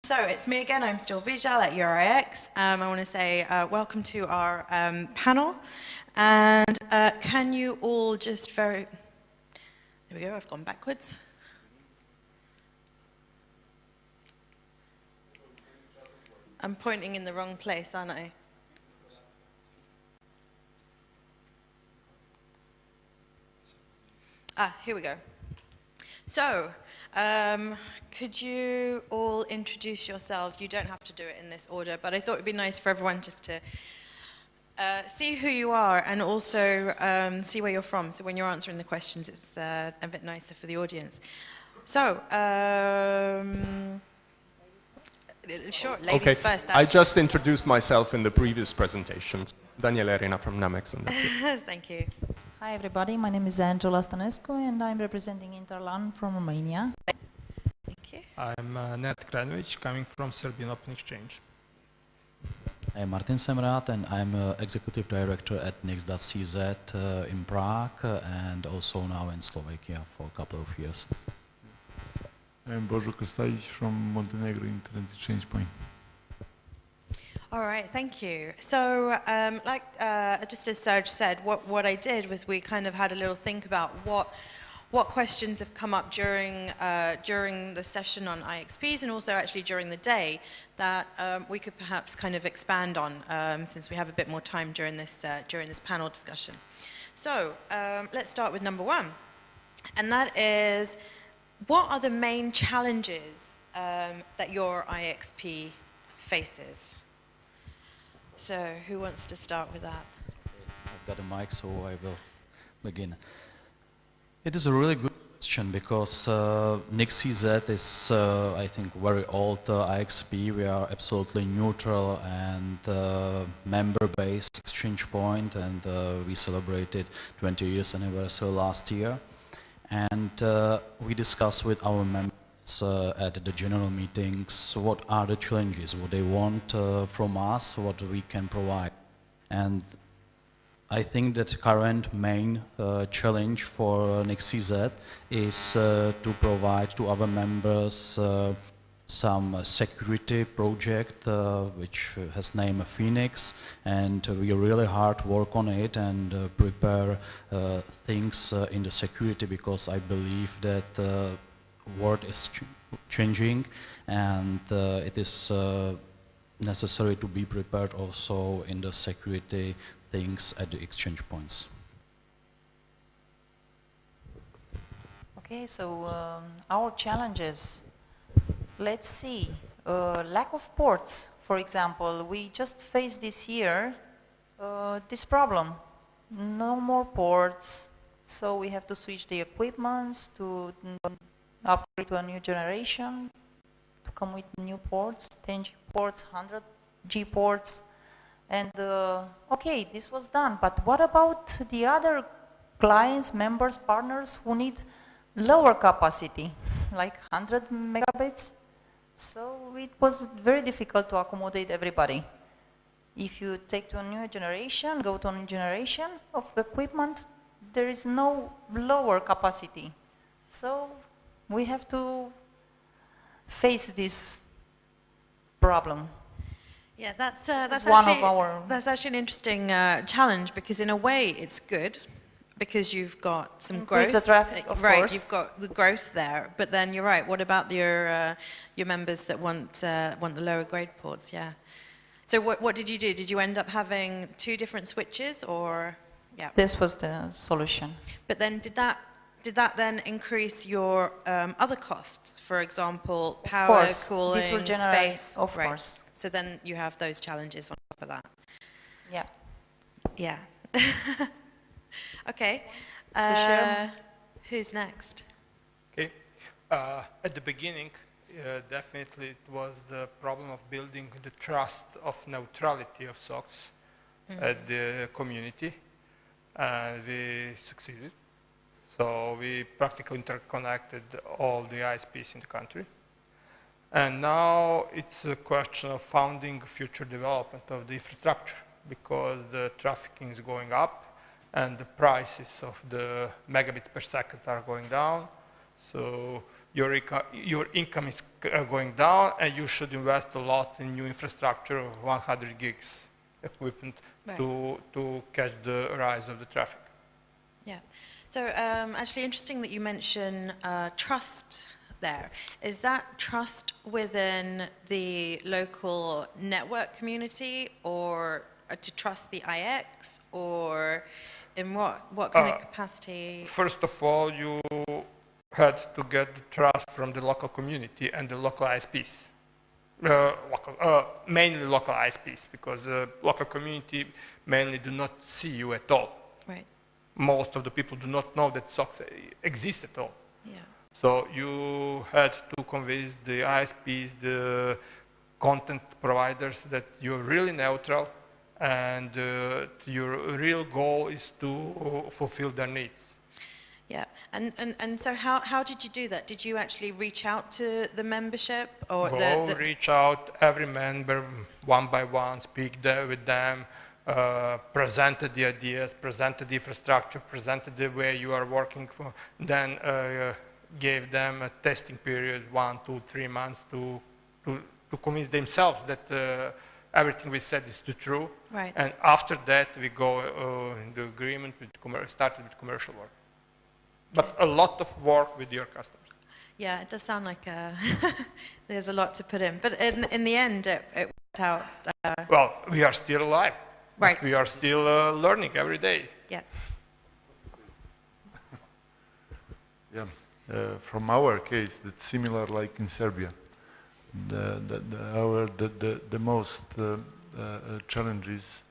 So it's me again, I'm still Vijal at EURIX. I want to say welcome to our panel. And can you all just there we go, I've gone backwards. I'm pointing in the wrong place, aren't I? Here we go. So, could you all introduce yourselves? You don't have to do it in this order, but I thought it would be nice for everyone just to see who you are and also see where you're from. So when you're answering the questions, it's a bit nicer for the audience. So, sure, ladies first. I just introduced myself in the previous presentations. Daniele from NaMeX. And that's it. Thank you. Hi everybody, my name is Angela Stanescu and I'm representing InterLAN from Romania. Thank you. I'm Nenad Kranjnovic, coming from Serbian Open Exchange. I'm Martin Semrad and I'm Executive Director at NIX.CZ in Prague and also now in Slovakia for a couple of years. I'm Bozo Krstajic from Montenegro Internet Exchange Point. All right, thank you. So, just as Serge said, what I did was we kind of had a little think about what questions have come up during the session on IXPs and also actually during the day that we could perhaps kind of expand on since we have a bit more time during this panel discussion. So, let's start with number one, and that is, what are the main challenges that your IXP faces? So, who wants to start with that? I've got a mic, so I will begin. It is a really good question because NIX.CZ is, I think, very old IXP. We are absolutely neutral and member-based exchange point, and we celebrated 20 years anniversary last year. And we discussed with our members at the general meetings what are the challenges, what they want from us, what we can provide. And I think that current main challenge for NIX.CZ is to provide to our members some security project which has name Phoenix, and we really hard work on it and prepare things in the security, because I believe that world is changing and it is necessary to be prepared also in the security things at the exchange points. Okay, so our challenges, let's see, lack of ports, for example. We just faced this year this problem, no more ports, so we have to switch the equipments to upgrade to a new generation, to come with new ports, 10G ports, 100G ports, and okay, this was done, but what about the other clients, members, partners who need lower capacity, like 100 megabits? So it was very difficult to accommodate everybody. If you take to a new generation, go to a new generation of equipment, there is no lower capacity. So we have to face this problem. Yeah, that's actually an interesting challenge, because in a way it's good, because you've got some growth. The traffic, of course. You've got the growth there, but then you're right. What about your members that want the lower grade ports? Yeah. So what did you do? Did you end up having two different switches, or yeah? This was the solution. But then did that then increase your other costs? For example, power, cooling, this will generate, space. of course. So then you have those challenges on top of that. Yeah. Yeah. Okay. Who's next? Okay. At the beginning, definitely it was the problem of building the trust of neutrality of SOCs at the community, and we succeeded. So we practically interconnected all the ISPs in the country. And now it's a question of funding future development of the infrastructure, because the trafficking is going up and the prices of the megabits per second are going down. So your income is going down, and you should invest a lot in new infrastructure of 100 gigs equipment Right. to catch the rise of the traffic. Yeah. So actually interesting that you mention trust there. Is that trust within the local network community, or to trust the IX, or in what kind of capacity? First of all, you had to get the trust from the local community and the local ISPs. Mainly local ISPs, because the local community mainly do not see you at all. Right. Most of the people do not know that SOCs exist at all. Yeah. So you had to convince the ISPs, the content providers, that you're really neutral and your real goal is to fulfill their needs. Yeah, and so how did you do that? Did you actually reach out to the membership, or Reach out every member one by one, speak with them, presented the ideas, presented the infrastructure, presented the way you are working for, then gave them a testing period, 1, 2, 3 months to convince themselves that everything we said is true. Right. And after that, we go in the agreement with started with commercial work. But a lot of work with your customers. Yeah, it does sound like there's a lot to put in, but in the end, it worked out. Well, we are still alive. Right. We are still learning every day. Yeah. Yeah, from our case, it's similar like in Serbia. The most challenges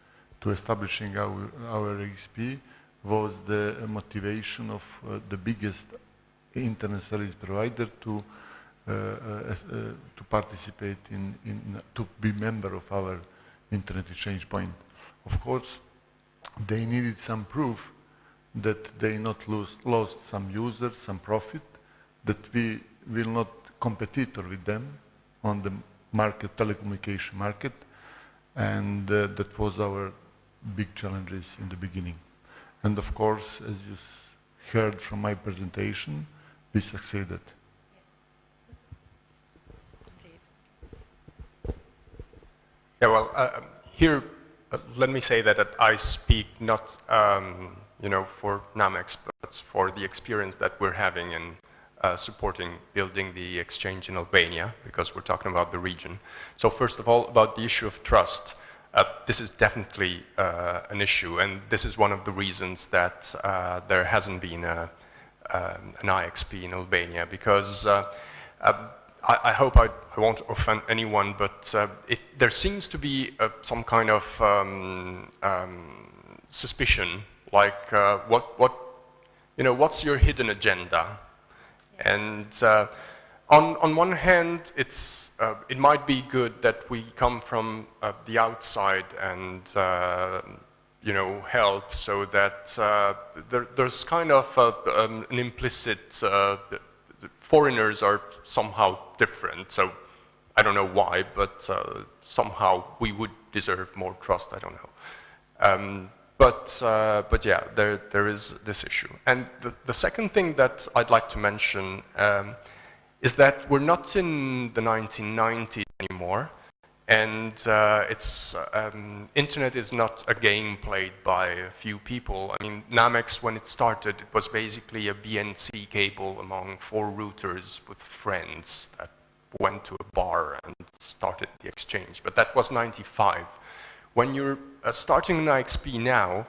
to establishing our IXP was the motivation of the biggest internet service provider to participate to be member of our internet exchange point. Of course, they needed some proof that they not lost some users, some profit, that we will not competitor with them on the market, telecommunication market, and that was our big challenges in the beginning. And of course, as you heard from my presentation, we succeeded. Yeah, well, here, let me say that I speak not, for NaMeX, but for the experience that we're having in supporting building the exchange in Albania, because we're talking about the region. So first of all, about the issue of trust, this is definitely an issue, and this is one of the reasons that there hasn't been an IXP in Albania, because I hope I won't offend anyone, but there seems to be some kind of suspicion, like what's your hidden agenda? And on one hand, it might be good that we come from the outside and help, so that there's kind of an implicit. Foreigners are somehow different, so I don't know why, but somehow we would deserve more trust. I don't know. But yeah, there is this issue. And the second thing that I'd like to mention is that we're not in the 1990s anymore, and internet is not a game played by a few people. I mean, NaMeX, when it started, it was basically a BNC cable among 4 routers with friends that went to a bar and started the exchange. But that was 95. When you're starting an IXP now,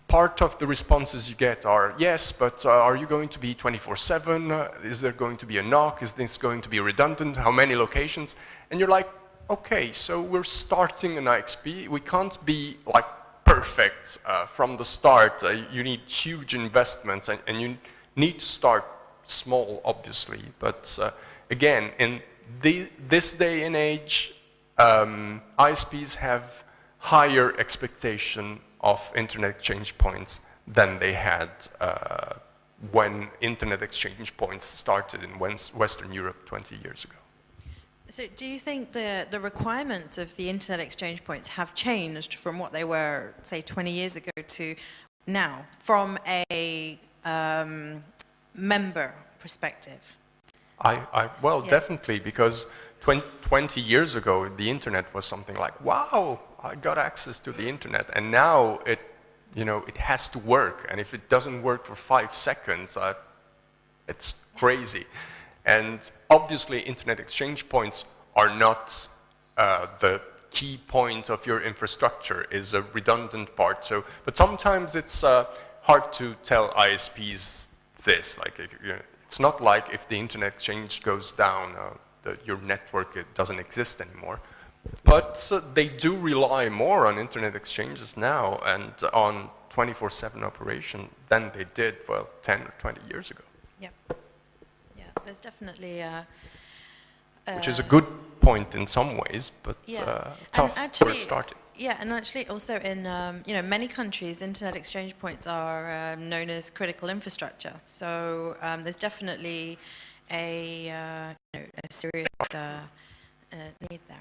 part of the responses you get are, yes, but are you going to be 24/7? Is there going to be a NOC? Is this going to be redundant? How many locations? And you're like, okay, so we're starting an IXP. We can't be like perfect from the start. You need huge investments, and you need to start small, obviously. But again, in this day and age, ISPs have higher expectation of internet exchange points than they had when internet exchange points started in Western Europe 20 years ago. So do you think the requirements of the internet exchange points have changed from what they were, say, 20 years ago to now, from a member perspective? Well, Yeah. definitely, because 20 years ago, the internet was something like, wow, I got access to the internet. And now it, it has to work. And if it doesn't work for 5 seconds, it's crazy. And obviously, internet exchange points are not the key point of your infrastructure, is a redundant part. So, but sometimes it's hard to tell ISPs this. Like, it's not like if the internet exchange goes down, your network doesn't exist anymore. But they do rely more on internet exchanges now and on 24/7 operation than they did, well, 10 or 20 years ago. Yeah. Yeah, there's definitely Which is a good point in some ways, but tough for starting. Yeah, and actually also in many countries, internet exchange points are known as critical infrastructure. So there's definitely a serious need there.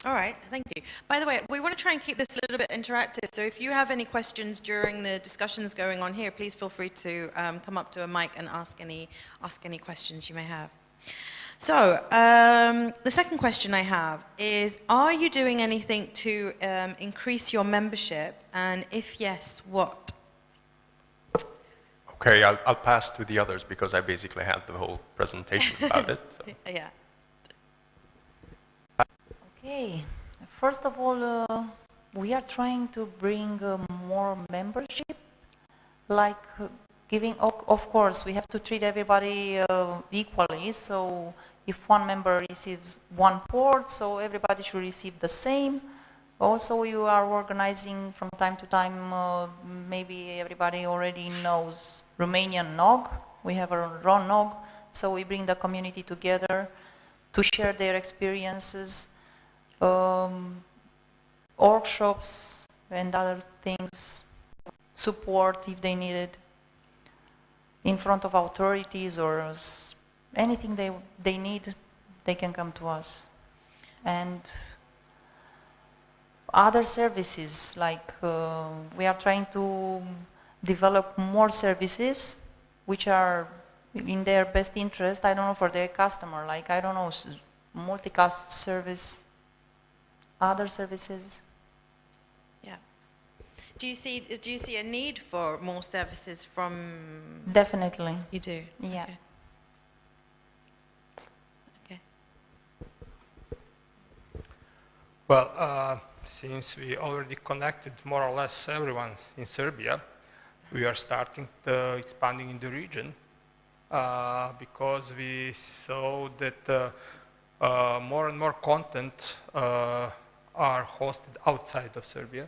All right, thank you. By the way, we want to try and keep this a little bit interactive. So if you have any questions during the discussions going on here, please feel free to come up to a mic and ask any questions you may have. So, the second question I have is, are you doing anything to increase your membership? And if yes, what? Okay, I'll pass to the others because I basically had the whole presentation about it. So. Yeah. Okay, first of all, we are trying to bring more membership, like giving, of course, we have to treat everybody equally, so if one member receives one port, so everybody should receive the same. Also, you are organizing from time to time, maybe everybody already knows Romanian NOG, we have our own NOG, so we bring the community together to share their experiences, workshops and other things, support if they need it, in front of authorities or anything they need, they can come to us. And other services, like we are trying to develop more services which are in their best interest, I don't know, for their customer, like, I don't know, multicast service, other services. Yeah. Do you see a need for more services from? Definitely. You do? Yeah. Okay. Well, since we already connected more or less everyone in Serbia, we are starting expanding in the region because we saw that more and more content are hosted outside of Serbia.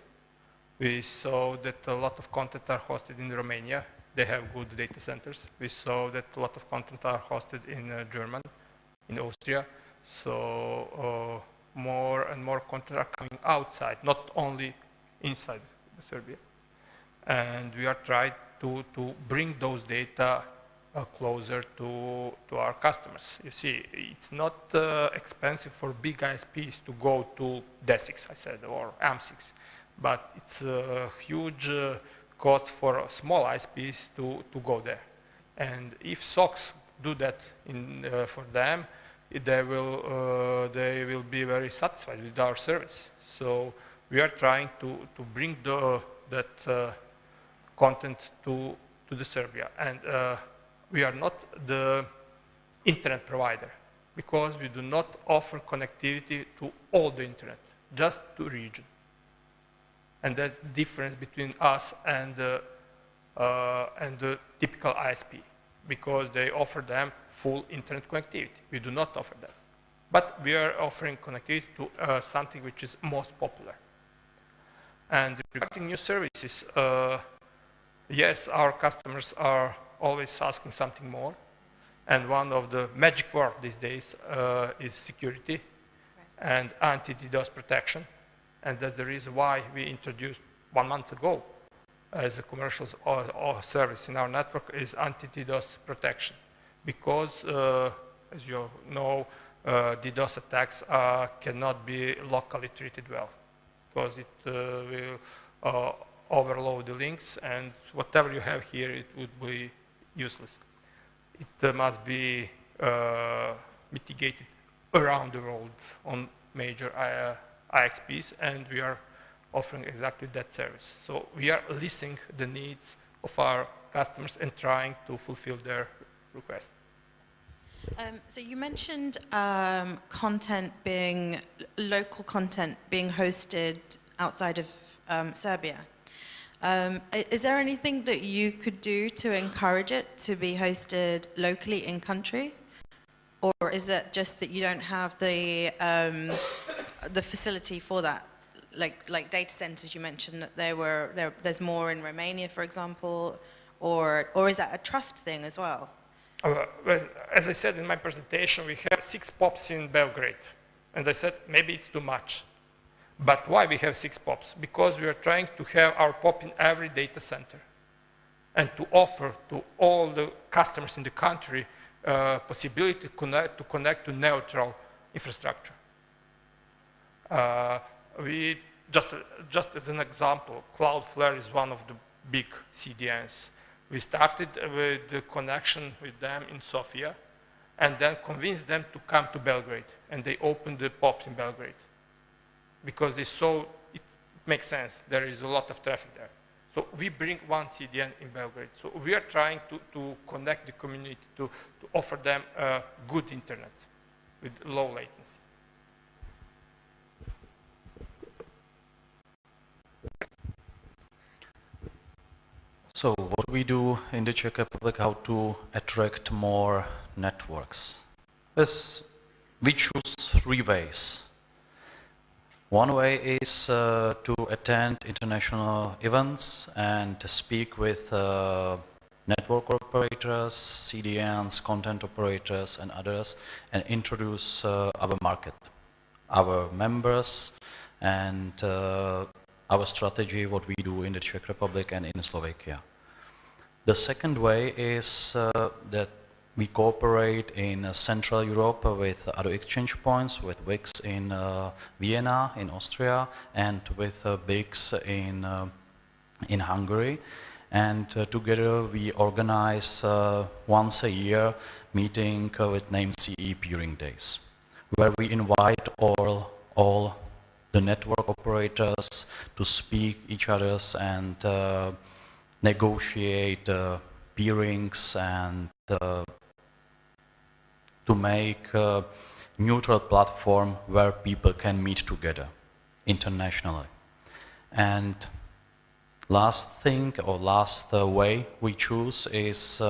We saw that a lot of content are hosted in Romania. They have good data centers. We saw that a lot of content are hosted in Germany, in Austria. So more and more content are coming outside, not only inside Serbia. And we are trying to bring those data closer to our customers. You see, it's not expensive for big ISPs to go to DESIX, I said, or AM6, but it's a huge cost for small ISPs to go there. And if SOCs do that for them, they will be very satisfied with our service. So we are trying to bring that content to the Serbia. And we are not the internet provider because we do not offer connectivity to all the internet, just to region. And that's the difference between us and the typical ISP, because they offer them full internet connectivity. We do not offer that. But we are offering connectivity to something which is most popular. And regarding new services, yes, our customers are always asking something more. And one of the magic words these days is security and anti-DDoS protection. And that's the reason why we introduced 1 month ago as a commercial service in our network is anti-DDoS protection. Because, as you know, DDoS attacks cannot be locally treated well, because it will overload the links, and whatever you have here, it would be useless. It must be mitigated around the world on major IXPs, and we are offering exactly that service. So we are listening the needs of our customers and trying to fulfill their requests. So you mentioned local content being hosted outside of Serbia. Is there anything that you could do to encourage it to be hosted locally in country? Or is it just that you don't have the facility for that? Like data centers, you mentioned that there's more in Romania, for example, or is that a trust thing as well? As I said in my presentation, we have 6 POPs in Belgrade. And I said, maybe it's too much. But why we have 6 POPs? Because we are trying to have our POP in every data center and to offer to all the customers in the country possibility to connect to neutral infrastructure. We just as an example, Cloudflare is one of the big CDNs. We started with the connection with them in Sofia and then convinced them to come to Belgrade, and they opened the POPs in Belgrade because they saw it makes sense. There is a lot of traffic there. So we bring one CDN in Belgrade. So we are trying to connect the community, to offer them good internet with low latency. So what we do in the Czech Republic, how to attract more networks? Is we choose 3 ways. One way is to attend international events and to speak with network operators, CDNs, content operators and others, and introduce our market, our members, and our strategy, what we do in the Czech Republic and in Slovakia. The second way is that we cooperate in Central Europe with other exchange points, with WIX in Vienna, in Austria, and with BIX in Hungary. And together we organize once a year meeting with NAME-CE peering days, where we invite all the network operators to speak each others and negotiate peerings and to make a neutral platform where people can meet together internationally. And last thing or last way we choose is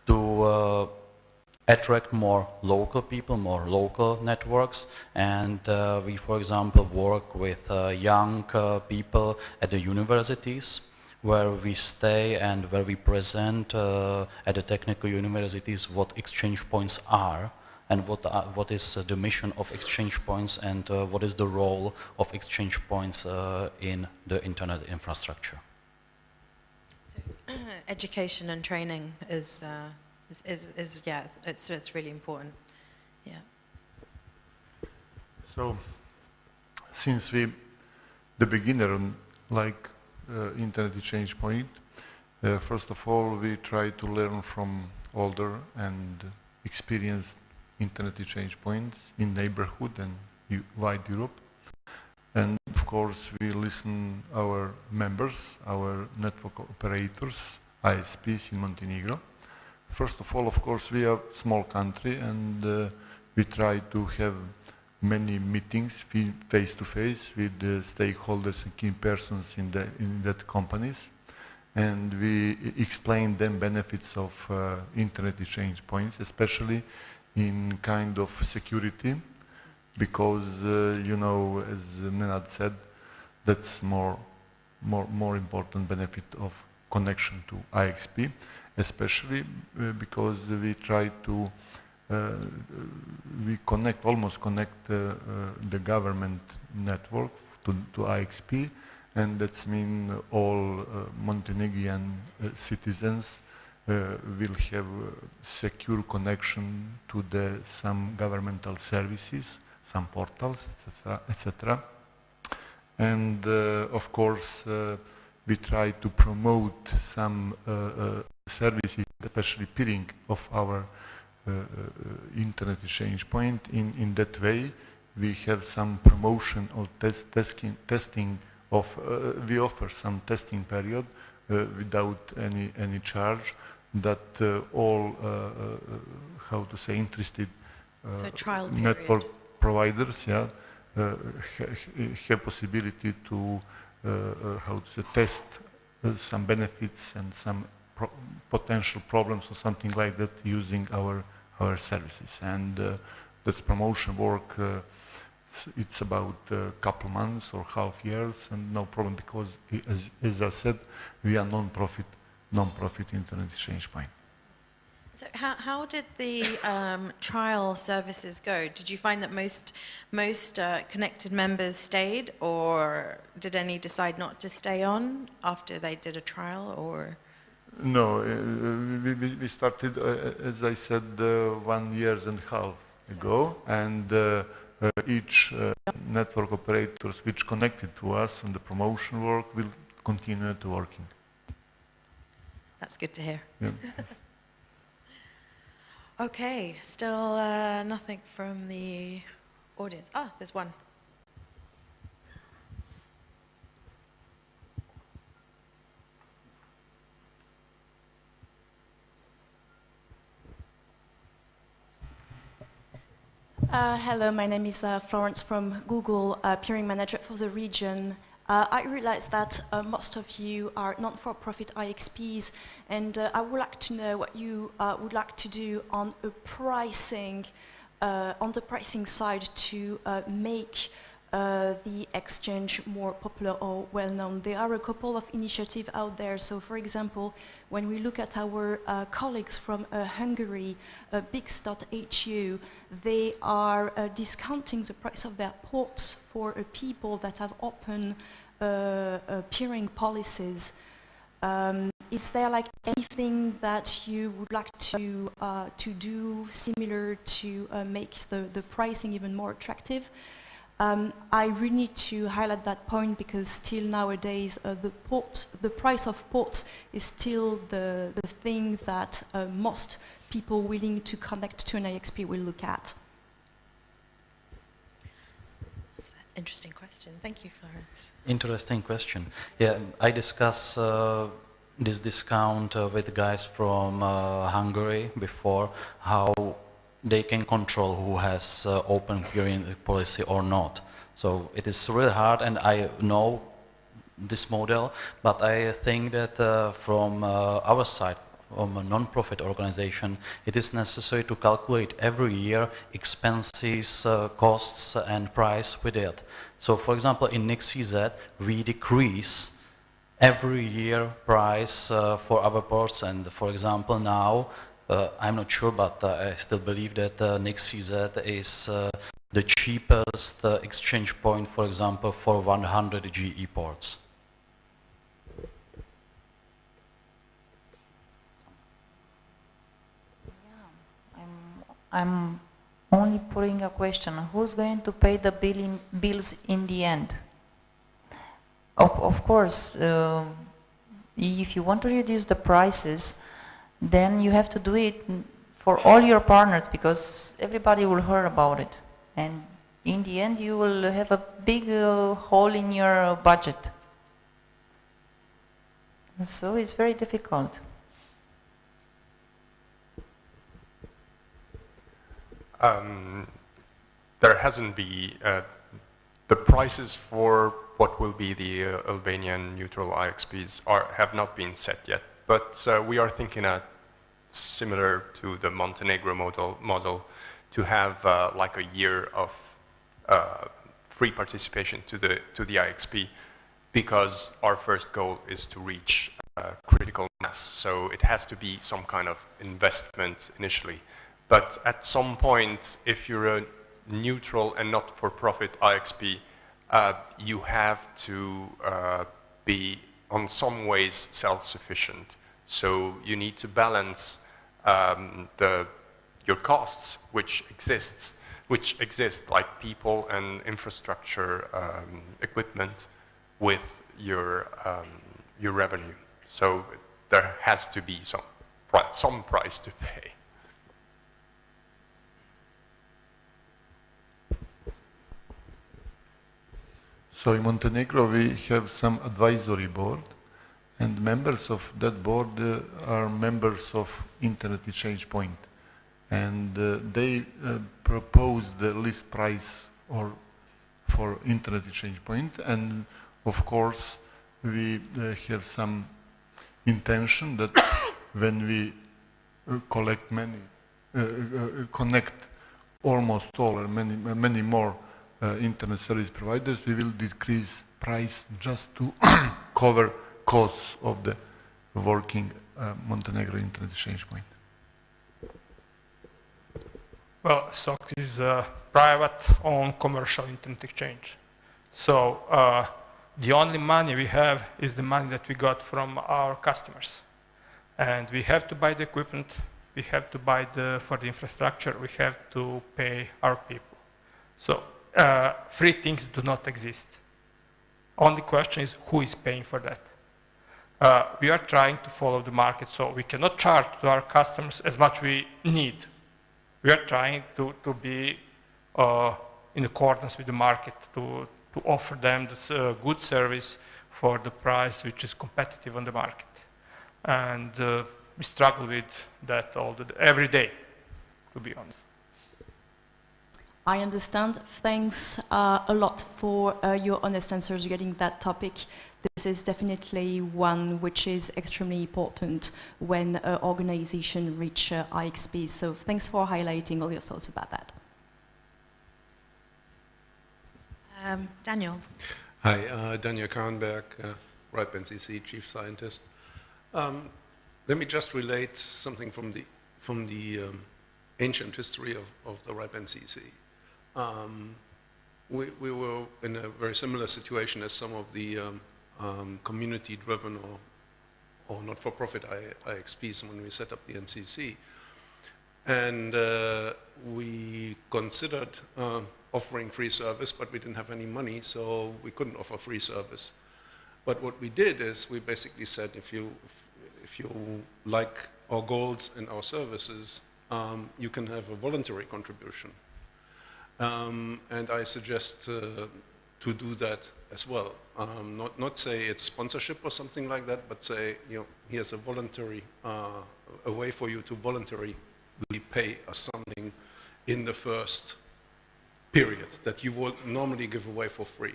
to attract more local people, more local networks, and we, for example, work with young people at the universities, where we stay and where we present at the technical universities what exchange points are and what is the mission of exchange points and what is the role of exchange points in the internet infrastructure. So, education and training is yeah, it's really important. Yeah. So, since the beginner, like Internet Exchange Point, first of all, we try to learn from older and experienced Internet Exchange Points in neighborhood and wide Europe. And of course, we listen our members, our network operators, ISPs in Montenegro. First of all, of course, we are a small country and we try to have many meetings face-to-face with the stakeholders and key persons in that companies. And we explain them benefits of Internet Exchange Points, especially in kind of security, because, you know, as Nenad said, that's more important benefit of connection to IXP, especially because we try to we almost connect the government network to IXP, and that's mean all Montenegrin citizens will have secure connection to some governmental services, some portals, etc. And of course, we try to promote some services, especially peering of our internet exchange point. In that way, we have some promotion or testing of, we offer some testing period without any charge that all, how to say, interested So trial network period. providers, yeah, have possibility to, how to say, test some benefits and some potential problems or something like that using our services. And that's promotion work. It's about a couple months or half years, and no problem, because as I said, we are non-profit internet exchange point. So how did the trial services go? Did you find that most connected members stayed, or did any decide not to stay on after they did a trial, or? No, we started, as I said, 1.5 years ago, and each network operators which connected to us and the promotion work will continue to working. That's good to hear. Yeah. Okay, still nothing from the audience. Ah, there's one. Hello, my name is Florence from Google, peering manager for the region. I realize that most of you are not-for-profit IXPs, and I would like to know what you would like to do on a pricing, on the pricing side to make the exchange more popular or well-known. There are a couple of initiatives out there. So, for example, when we look at our colleagues from Hungary, BIX.hu, they are discounting the price of their ports for people that have open peering policies. Is there like anything that you would like to do similar to make the pricing even more attractive? I really need to highlight that point because still nowadays the price of ports is still the thing that most people willing to connect to an IXP will look at. That's an interesting question. Thank you, Florence. Interesting question. Yeah, I discuss this discount with guys from Hungary before, how they can control who has open peering policy or not. So it is really hard, and I know this model, but I think that from our side, from a non-profit organization, it is necessary to calculate every year expenses, costs, and price with it. So, for example, in NIX.CZ, we decrease every year price for our ports, and for example, now, I'm not sure, but I still believe that NIX.CZ is the cheapest exchange point, for example, for 100 GE ports. I'm only putting a question. Who's going to pay the bills in the end? Of course, if you want to reduce the prices, then you have to do it for all your partners, because everybody will hear about it. And in the end, you will have a big hole in your budget. So it's very difficult. There hasn't been the prices for what will be the Albanian neutral IXPs have not been set yet, but we are thinking similar to the Montenegro model to have like a year of free participation to the IXP, because our first goal is to reach critical mass. So it has to be some kind of investment initially. But at some point, if you're a neutral and not-for-profit IXP, you have to be, on some ways, self-sufficient. So you need to balance your costs, which exist like people and infrastructure, equipment, with your revenue. So there has to be some price to pay. So in Montenegro we have some advisory board, and members of that board are members of Internet Exchange Point. And they propose the list price for Internet Exchange Point, and of course we have some intention that when we connect almost all or many more internet service providers, we will decrease price just to cover costs of the working Montenegro Internet Exchange Point. Well, SOX is a private-owned commercial internet exchange. So the only money we have is the money that we got from our customers. And we have to buy the equipment, we have to buy for the infrastructure, we have to pay our people. So free things do not exist. Only question is who is paying for that. We are trying to follow the market, so we cannot charge to our customers as much we need. We are trying to be in accordance with the market, to offer them this good service for the price which is competitive on the market. And we struggle with that every day, to be honest. I understand. Thanks a lot for your honest answers regarding that topic. This is definitely one which is extremely important when organizations reach IXP. So thanks for highlighting all your thoughts about that. Daniel. Hi, Daniel Kranjnovic, RIPE NCC Chief Scientist. Let me just relate something from the ancient history of the RIPE NCC. We were in a very similar situation as some of the community-driven or not-for-profit IXPs when we set up the NCC. And we considered offering free service, but we didn't have any money, so we couldn't offer free service. But what we did is we basically said, if you like our goals and our services, you can have a voluntary contribution. And I suggest to do that as well. Not say it's sponsorship or something like that, but say, here's a voluntary, a way for you to voluntarily pay us something in the first period that you would normally give away for free.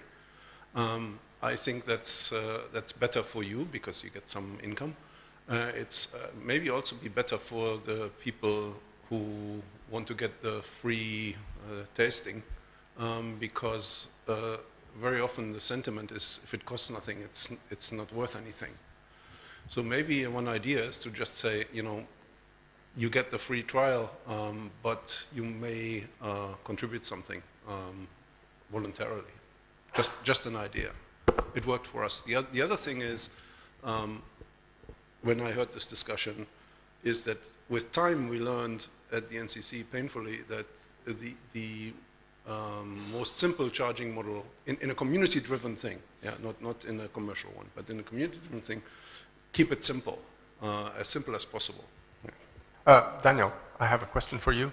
I think that's better for you because you get some income. It's maybe also be better for the people who want to get the free tasting because very often the sentiment is if it costs nothing, it's not worth anything. So maybe one idea is to just say, you get the free trial, but you may contribute something voluntarily. Just an idea. It worked for us. The other thing is, when I heard this discussion, is that with time we learned at the NCC painfully that the most simple charging model in a community-driven thing, not in a commercial one, but in a community-driven thing, keep it simple as possible. Daniel, I have a question for you.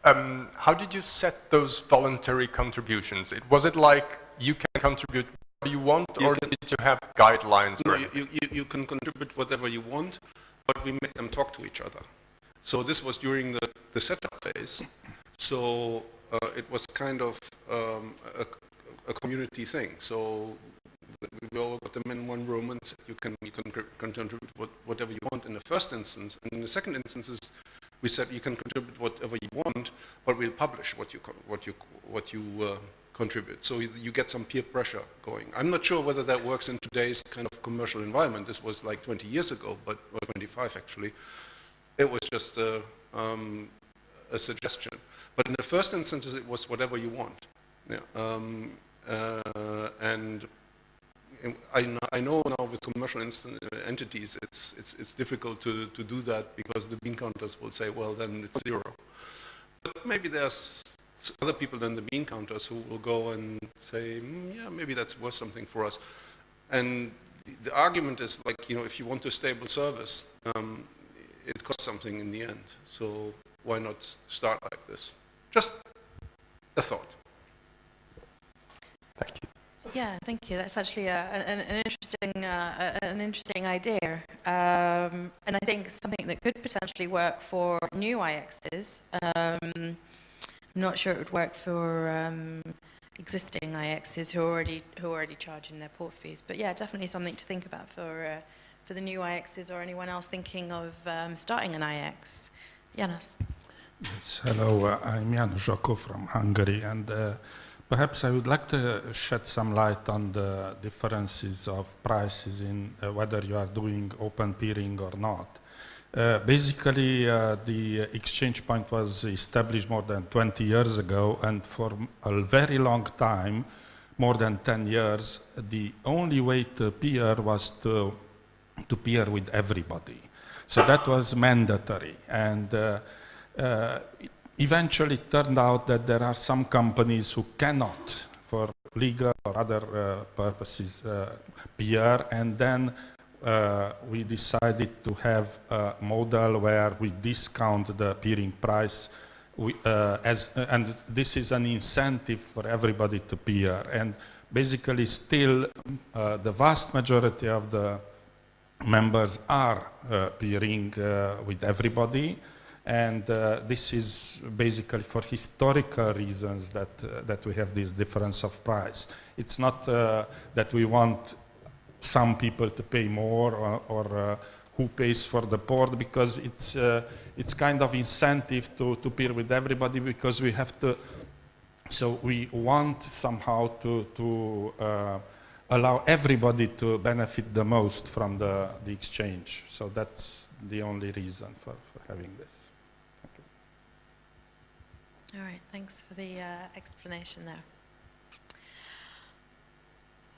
How did you set those voluntary contributions? Was it like you can contribute whatever you want, or did you have guidelines? No, you can contribute whatever you want, but we made them talk to each other. So this was during the setup phase. So it was kind of a community thing. So we all got them in one room and said you can contribute whatever you want in the first instance. And in the second instances, we said you can contribute whatever you want, but we'll publish what you contribute. So you get some peer pressure going. I'm not sure whether that works in today's kind of commercial environment. This was like 20 years ago, or 25 actually. It was just a suggestion. But in the first instance, it was whatever you want. Yeah. And I know now with commercial entities, it's difficult to do that because the bean counters will say, well, then it's 0. But maybe there's other people than the bean counters who will go and say, yeah, maybe that's worth something for us. And the argument is like, if you want a stable service, it costs something in the end. So why not start like this? Just a thought. Thank you. Yeah, thank you. That's actually an interesting idea, and I think something that could potentially work for new IXs. I'm not sure it would work for existing IXs who are already charging their port fees. But yeah, definitely something to think about for the new IXs or anyone else thinking of starting an IX. Janos. Yes, hello, I'm Jan Zsako from Hungary, and perhaps I would like to shed some light on the differences of prices in whether you are doing open peering or not. Basically, the exchange point was established more than 20 years ago, and for a very long time, more than 10 years, the only way to peer was to peer with everybody. So that was mandatory, and eventually it turned out that there are some companies who cannot, for legal or other purposes, peer, and then we decided to have a model where we discount the peering price, and this is an incentive for everybody to peer. And basically still the vast majority of the members are peering with everybody, and this is basically for historical reasons that we have this difference of price. It's not that we want some people to pay more or who pays for the port, because it's kind of incentive to peer with everybody, because we have to, so we want somehow to allow everybody to benefit the most from the exchange. So that's the only reason for having this. All right, thanks for the explanation there.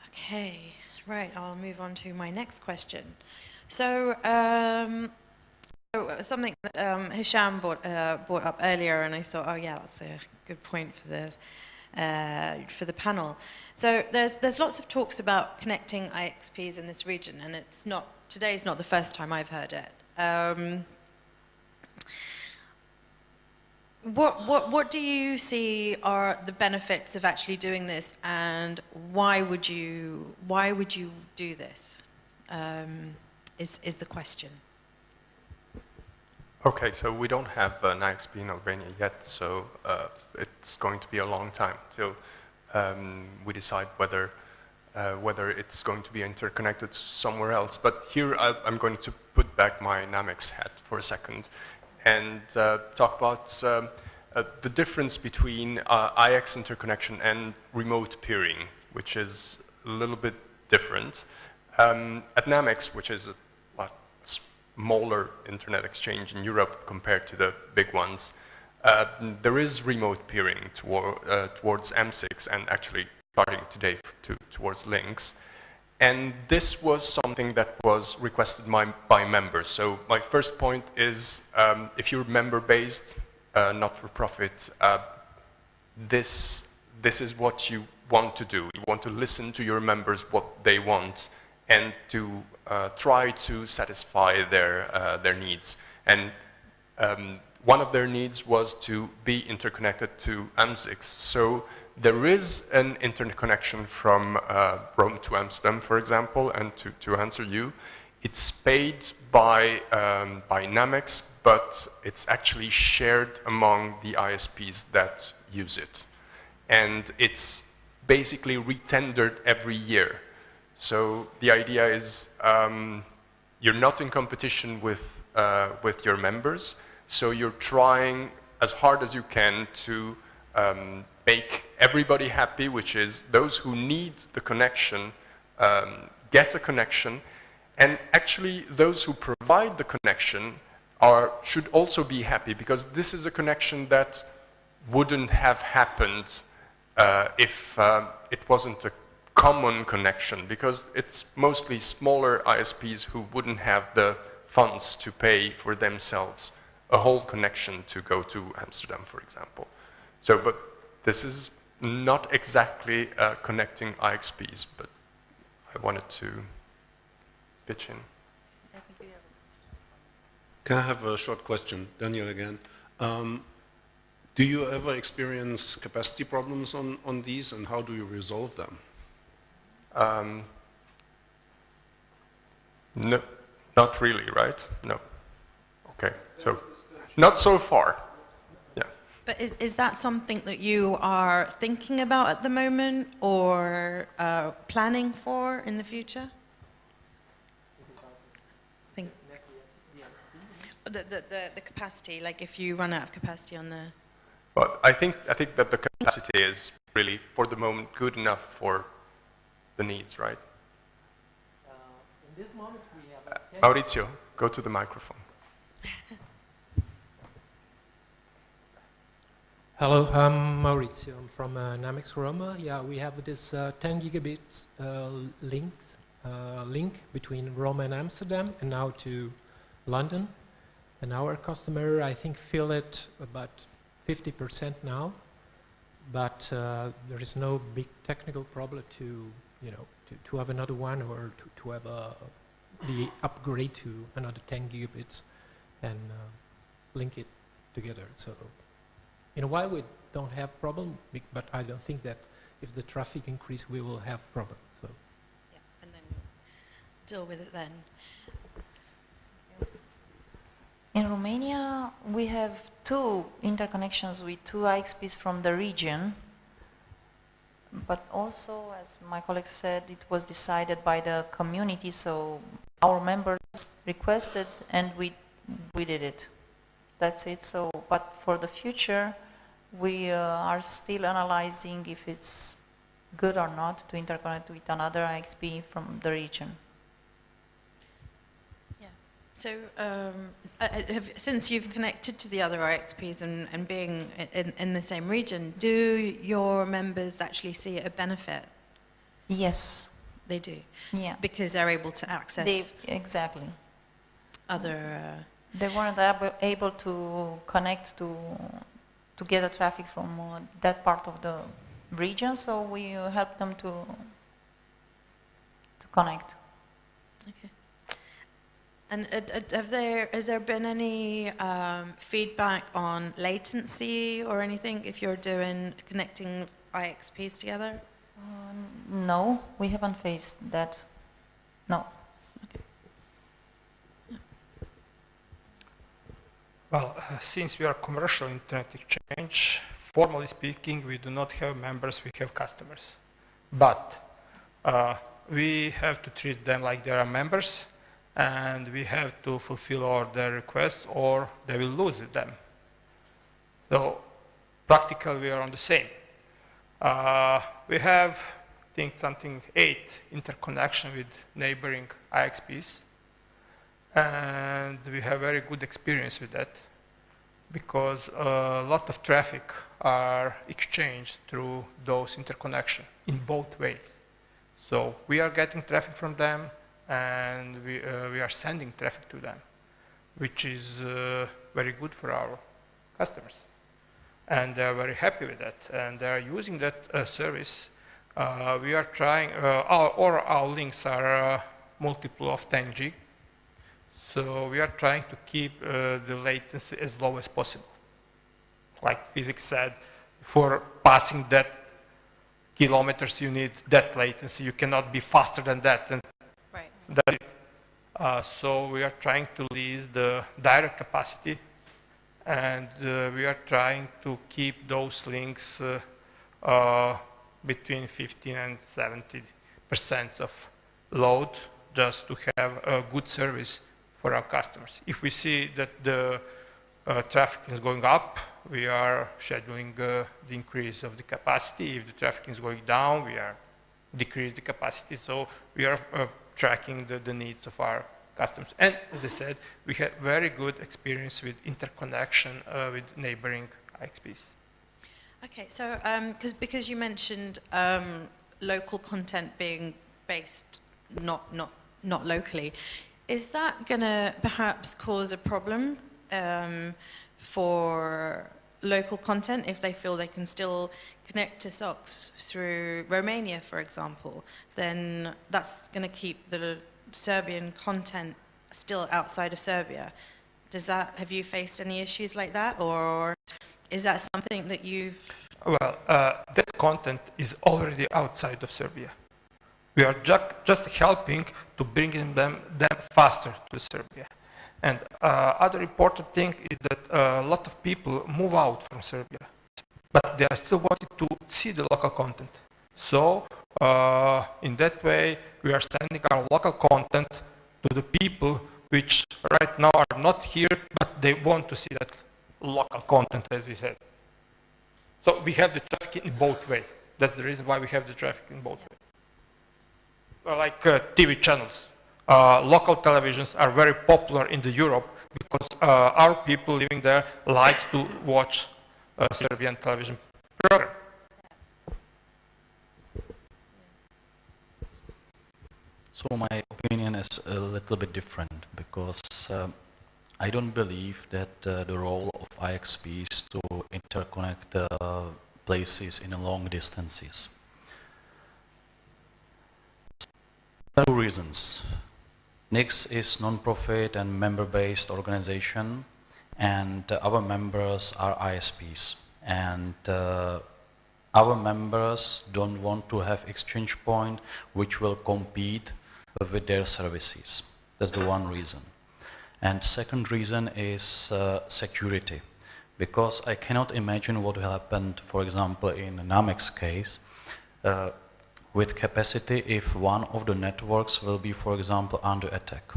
Okay, right, I'll move on to my next question. So, something that Hisham brought up earlier, and I thought, oh yeah, that's a good point for the panel. So there's lots of talks about connecting IXPs in this region, and today's not the first time I've heard it. What do you see are the benefits of actually doing this, and why would you do this? Is the question. Okay, so we don't have an IXP in Albania yet, so it's going to be a long time till we decide whether it's going to be interconnected somewhere else. But here I'm going to put back my NaMeX hat for a second and talk about the difference between IX interconnection and remote peering, which is a little bit different. At NaMeX, which is a smaller internet exchange in Europe compared to the big ones, there is remote peering towards M6 and actually starting today towards links. And this was something that was requested by members. So my first point is, if you're member-based, not-for-profit, this is what you want to do. You want to listen to your members, what they want, and to try to satisfy their needs. And one of their needs was to be interconnected to M6. So there is an interconnection from Rome to Amsterdam, for example, and to answer you, it's paid by NaMeX, but it's actually shared among the ISPs that use it. And it's basically retendered every year. So the idea is you're not in competition with your members, so you're trying as hard as you can to make everybody happy, which is those who need the connection get a connection, and actually those who provide the connection should also be happy, because this is a connection that wouldn't have happened if it wasn't a common connection, because it's mostly smaller ISPs who wouldn't have the funds to pay for themselves a whole connection to go to Amsterdam, for example. So, but this is not exactly connecting IXPs, but I wanted to pitch in. Can I have a short question? Daniele again. Do you ever experience capacity problems on these, and how do you resolve them? No, not really, right? No. Okay, so not so far. Yeah. But is that something that you are thinking about at the moment or planning for in the future? Think the capacity, like if you run out of capacity on the... But I think that the capacity is really, for the moment, good enough for the needs, right? In this moment we have... Maurizio, go to the microphone. Hello, I'm Maurizio. I'm from NaMeX Roma. Yeah, we have this 10 gigabits link between Roma and Amsterdam and now to London. And our customer, I think, feel it about 50% now. But there is no big technical problem to, you know, to have another one or to have the upgrade to another 10 gigabits and link it together. So in a while we don't have problem, but I don't think that if the traffic increase we will have problem. So Yeah, and then deal with it then. In Romania, we have 2 interconnections with 2 IXPs from the region, but also, as my colleague said, it was decided by the community, so our members requested and we did it. That's it. So, but for the future, we are still analyzing if it's good or not to interconnect with another IXP from the region. Yeah. So since you've connected to the other IXPs and being in the same region, do your members actually see a benefit? Yes. They do? Yeah. Because they're able to access Exactly. other... They weren't able to connect to get the traffic from that part of the region, so we helped them to connect. Okay. And has there been any feedback on latency or anything if you're connecting IXPs together? No, we haven't faced that. No. Well, since we are commercial internet exchange, formally speaking, we do not have members, we have customers. But we have to treat them like they are members, and we have to fulfill all their requests or they will lose them. So practically we are on the same. We have, I think, 8 interconnection with neighboring IXPs. And we have very good experience with that because a lot of traffic are exchanged through those interconnections in both ways. So we are getting traffic from them and we are sending traffic to them, which is very good for our customers. And they are very happy with that and they are using that service. We are trying, our links are multiple of 10 gig. So we are trying to keep the latency as low as possible. Like physics said, for passing that kilometers, you need that latency. You cannot be faster than that. And Right. that's it. So we are trying to lease the direct capacity, and we are trying to keep those links between 15 and 70% of load, just to have a good service for our customers. If we see that the traffic is going up, we are scheduling the increase of the capacity. If the traffic is going down, we are decrease the capacity. So we are tracking the needs of our customers. And as I said, we had very good experience with interconnection with neighboring IXPs. Okay, so because you mentioned local content being based not locally, is that going to perhaps cause a problem for local content if they feel they can still connect to SOCs through Romania, for example? Then that's going to keep the Serbian content still outside of Serbia. Have you faced any issues like that, or is that something that you've... Well, that content is already outside of Serbia. We are just helping to bring them faster to Serbia. And other important thing is that a lot of people move out from Serbia, but they are still wanting to see the local content. So in that way, we are sending our local content to the people which right now are not here, but they want to see that local content, as we said. So we have the traffic in both ways. That's the reason why we have the traffic in both ways. Like TV channels. Local televisions are very popular in the Europe because our people living there like to watch Serbian television program. So my opinion is a little bit different because I don't believe that the role of IXP is to interconnect places in long distances. There are two reasons. NIX is non-profit and member-based organization, and our members are ISPs. And our members don't want to have exchange point which will compete with their services. That's the one reason. And second reason is security. Because I cannot imagine what will happen, for example, in NaMeX case, with capacity if one of the networks will be, for example, under attack.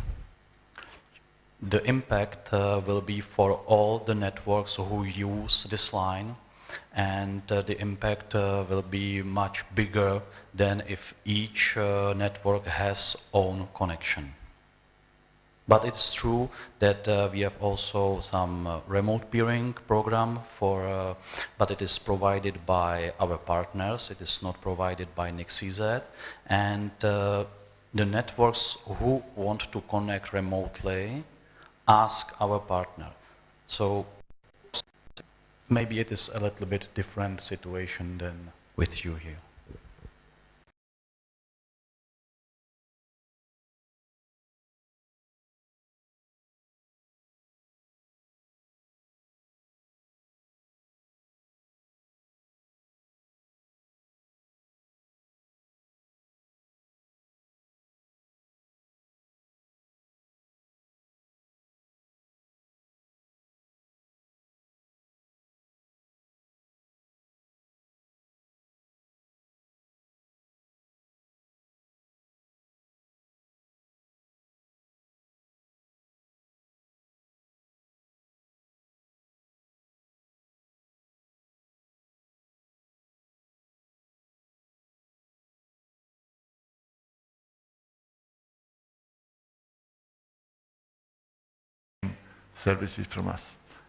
The impact will be for all the networks who use this line, and the impact will be much bigger than if each network has own connection. But it's true that we have also some remote peering program for, but it is provided by our partners. It is not provided by NIX.CZ. And the networks who want to connect remotely ask our partner. So maybe it is a little bit different situation than with you here. Services from us.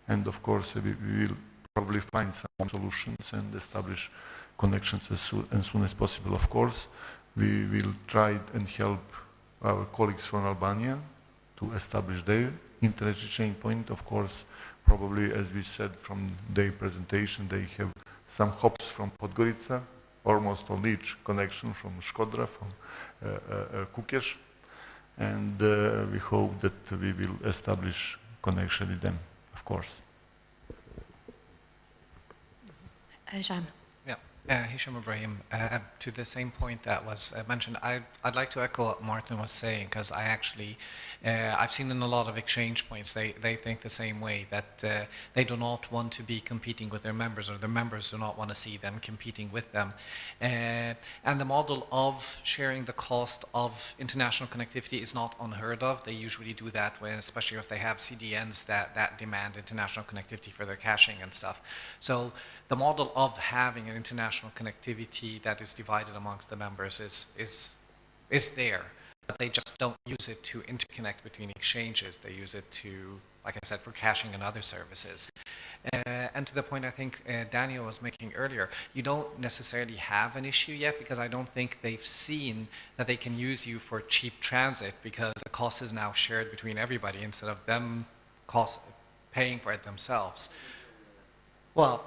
And of course, we will probably find some solutions and establish connections as soon as possible. Of course, we will try and help our colleagues from Albania to establish their internet exchange point. Of course, probably, as we said from their presentation, they have some hops from Podgorica, almost on each connection from Shkodra, from Kukes. And we hope that we will establish connection with them, of course. Jean. Hisham Ibrahim, to the same point that was mentioned, I'd like to echo what Martin was saying, because I actually, I've seen in a lot of exchange points, they think the same way, that they do not want to be competing with their members, or their members do not want to see them competing with them. And the model of sharing the cost of international connectivity is not unheard of. They usually do that when, especially if they have CDNs that demand international connectivity for their caching and stuff. So the model of having an international connectivity that is divided amongst the members is there, but they just don't use it to interconnect between exchanges. They use it to, like I said, for caching and other services. And to the point I think Daniel was making earlier, you don't necessarily have an issue yet, because I don't think they've seen that they can use you for cheap transit, because the cost is now shared between everybody instead of them paying for it themselves. Well,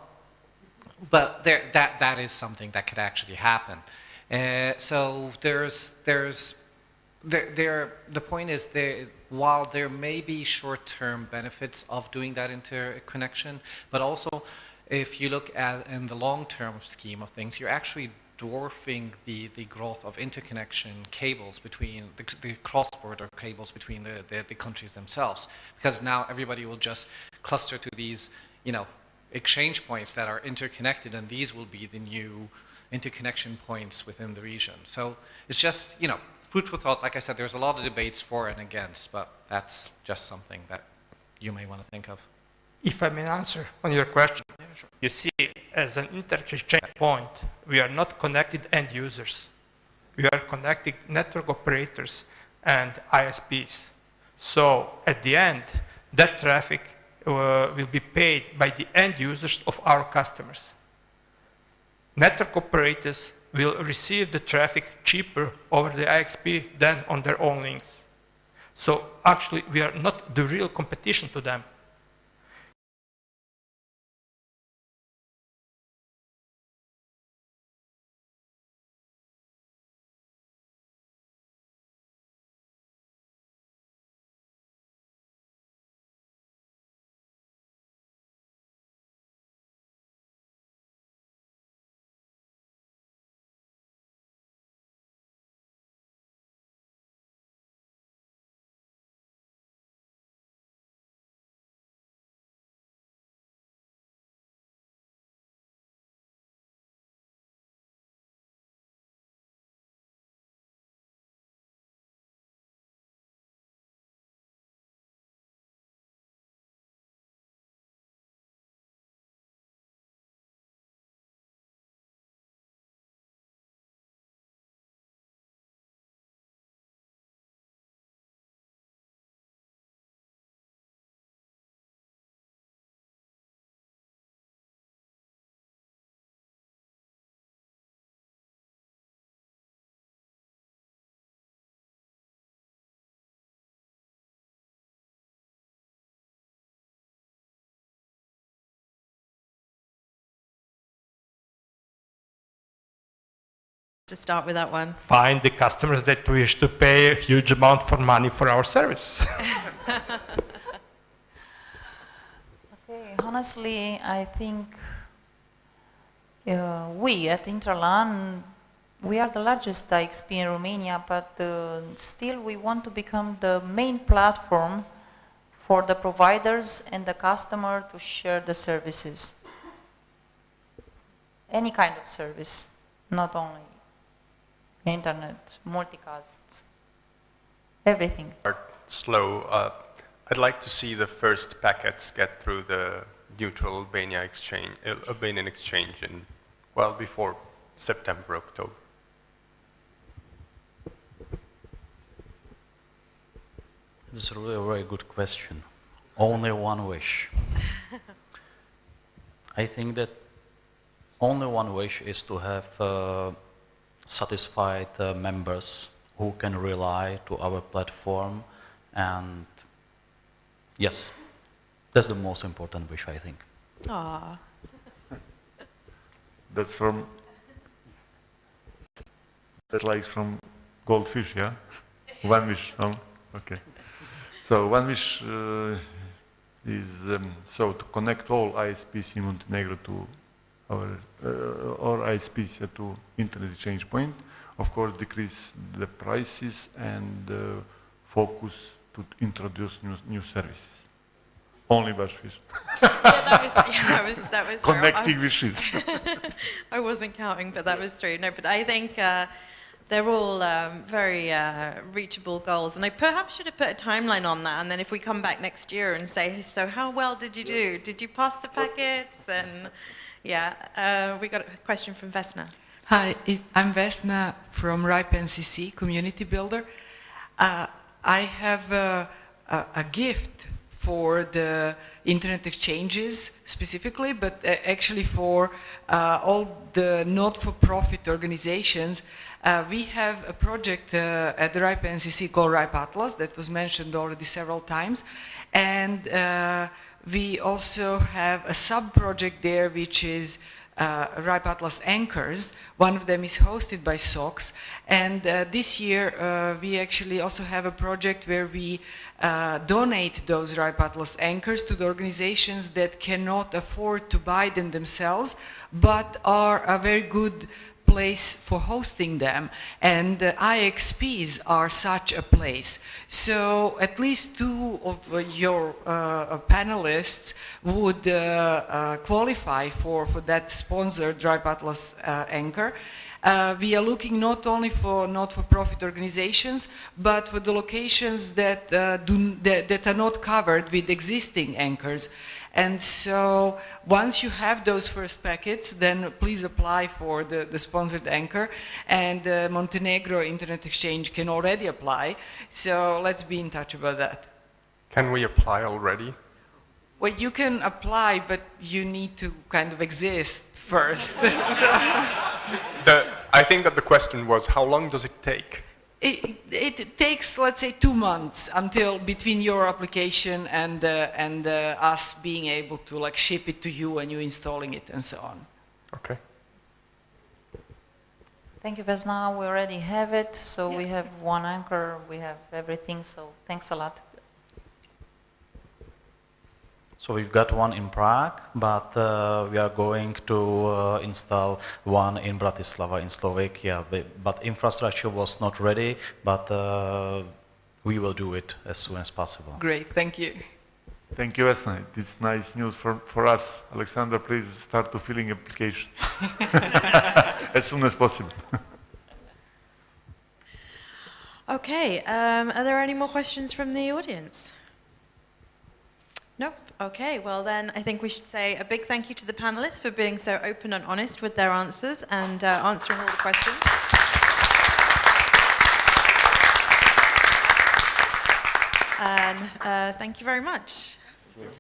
but that is something that could actually happen. So the point is, while there may be short-term benefits of doing that interconnection, but also if you look at in the long-term scheme of things, you're actually dwarfing the growth of interconnection cables between the cross-border cables between the countries themselves, because now everybody will just cluster to these, you know, exchange points that are interconnected, and these will be the new interconnection points within the region. So it's just, you know, food for thought. Like I said, there's a lot of debates for and against, but that's just something that you may want to think of. If I may answer on your question, Yeah, sure. you see, as an interchange point, we are not connected end users. We are connecting network operators and ISPs. So at the end, that traffic will be paid by the end users of our customers. Network operators will receive the traffic cheaper over the IXP than on their own links. So actually, we are not the real competition to them. To start with that one. Find the customers that wish to pay a huge amount for money for our service. Okay, honestly, I think we at InterLAN, we are the largest IXP in Romania, but still we want to become the main platform for the providers and the customer to share the services. Any kind of service, not only internet, multicast, everything. Slow. I'd like to see the first packets get through the neutral Albanian exchange in, well, before September, October. This is really a very good question. Only one wish. I think that only one wish is to have satisfied members who can rely to our platform, and yes, that's the most important wish, I think. Aww. That's from, that likes from Goldfish, yeah? One wish, oh, okay. So one wish is so to connect all ISPs in Montenegro to our or ISPs to internet exchange point. Of course, decrease the prices and focus to introduce new services. Only wishes. That was Connecting wishes. I wasn't counting, but that was true. No, but I think they're all very reachable goals, and I perhaps should have put a timeline on that. And then if we come back next year and say, so how well did you do? Did you pass the packets? And yeah, we got a question from Vesna. Hi, I'm Vesna from RIPE NCC, Community Builder. I have a gift for the internet exchanges specifically, but actually for all the not-for-profit organizations. We have a project at the RIPE NCC called RIPE Atlas that was mentioned already several times, and we also have a sub-project there which is RIPE Atlas anchors. One of them is hosted by SOX, and this year we actually also have a project where we donate those RIPE Atlas anchors to the organizations that cannot afford to buy them themselves, but are a very good place for hosting them, and IXPs are such a place. So at least 2 of your panelists would qualify for that sponsored RIPE Atlas anchor. We are looking not only for not-for-profit organizations, but for the locations that are not covered with existing anchors. And so once you have those first packets, then please apply for the sponsored anchor. And Montenegro Internet Exchange can already apply. So let's be in touch about that. Can we apply already? Well, you can apply, but you need to kind of exist first. I think that the question was, how long does it take? It takes, let's say, 2 months until between your application and us being able to like ship it to you and you installing it and so on. Okay. Thank you, Vesna. We already have it, so we have 1 anchor, we have everything, so thanks a lot. So we've got one in Prague, but we are going to install one in Bratislava in Slovakia. But infrastructure was not ready, but we will do it as soon as possible. Great, thank you. Thank you, Vesna. It's nice news for us. Alexander, please start to filling application as soon as possible. Okay, are there any more questions from the audience? Nope. Okay, well then I think we should say a big thank you to the panelists for being so open and honest with their answers and answering all the questions. And thank you very much.